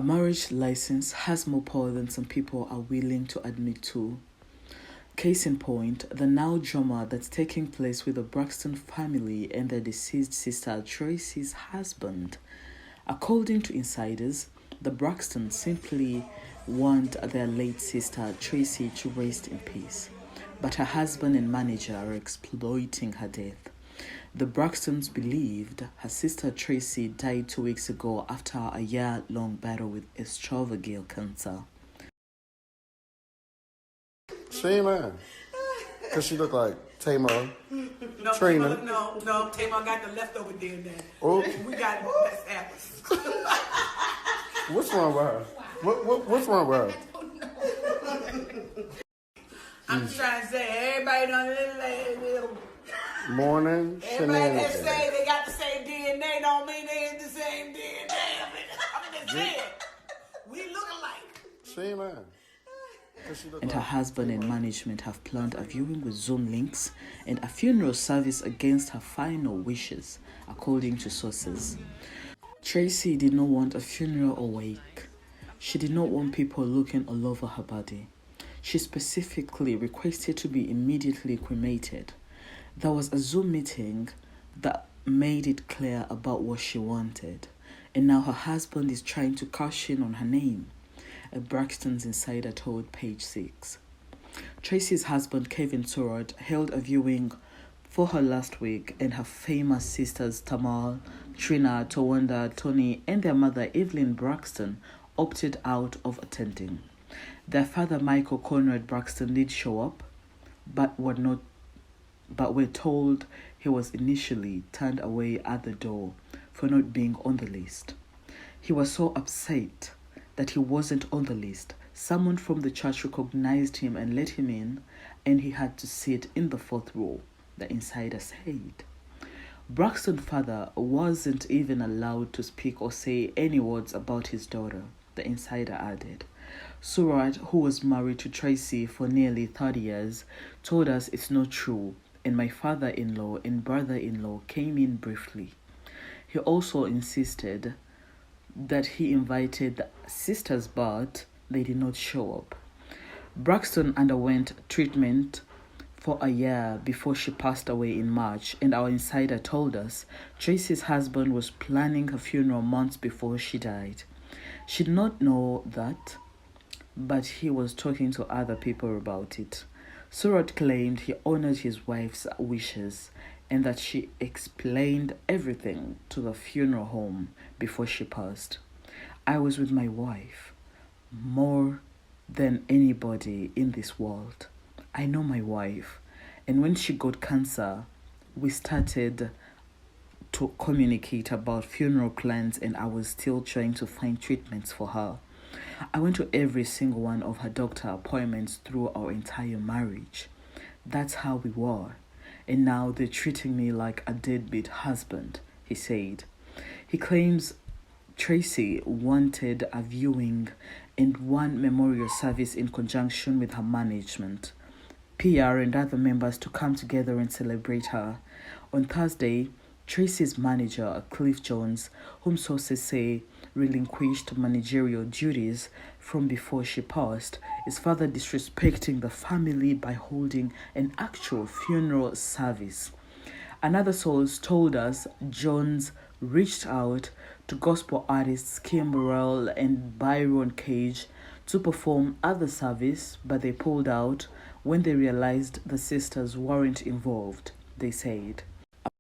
marriage license has more power than some people are willing to admit to. Case in point, the now drama that's taking place with the Braxton family and their deceased sister Traci's husband. According to insiders, the Braxtons simply want their late sister Traci to rest in peace, but her husband and manager are exploiting her death. The Braxtons believed her sister Traci died 2 weeks ago after a year-long battle with esophageal cancer. She ain't lying. Because she look like Tamar. No, Trina. No, Tamar got the leftover DNA. Oh. We got best apples. What's wrong with her? What's wrong with her? I'm just trying to say, everybody done little Morning everybody that shenanigans. say they got the same DNA don't mean they ain't the same DNA. I'm just saying, we look alike. She ain't lying. And her husband and management have planned a viewing with Zoom links and a funeral service against her final wishes, according to sources. Traci did not want a funeral or wake. She did not want people looking all over her body. She specifically requested to be immediately cremated. There was a Zoom meeting that made it clear about what she wanted, and now her husband is trying to cash in on her name, a Braxton's insider told Page 6. Traci's husband, Kevin Surratt, held a viewing for her last week, and her famous sisters Tamar, Trina, Towanda, Toni, and their mother, Evelyn Braxton, opted out of attending. Their father, Michael Conrad Braxton, did show up, but were told he was initially turned away at the door for not being on the list. He was so upset that he wasn't on the list. Someone from the church recognized him and let him in, and he had to sit in the fourth row, the insider said. Braxton's father wasn't even allowed to speak or say any words about his daughter, the insider added. Surratt, who was married to Traci for nearly 30 years, told us it's not true, and my father-in-law and brother-in-law came in briefly. He also insisted that he invited the sisters, but they did not show up. Braxton underwent treatment for a year before she passed away in March, and our insider told us Traci's husband was planning her funeral months before she died. She did not know that, but he was talking to other people about it. Surratt claimed he honored his wife's wishes and that she explained everything to the funeral home before she passed. I was with my wife more than anybody in this world. I know my wife, and when she got cancer, we started to communicate about funeral plans, and I was still trying to find treatments for her. I went to every single one of her doctor appointments through our entire marriage. That's how we were. And now they're treating me like a deadbeat husband, he said. He claims Traci wanted a viewing and one memorial service in conjunction with her management, PR, and other members to come together and celebrate her. On Thursday, Traci's manager, Cliff Jones, whom sources say relinquished managerial duties from before she passed, is further disrespecting the family by holding an actual funeral service. Another source told us Jones reached out to gospel artists Kim Burrell and Byron Cage to perform at the service, but they pulled out when they realized the sisters weren't involved, they said.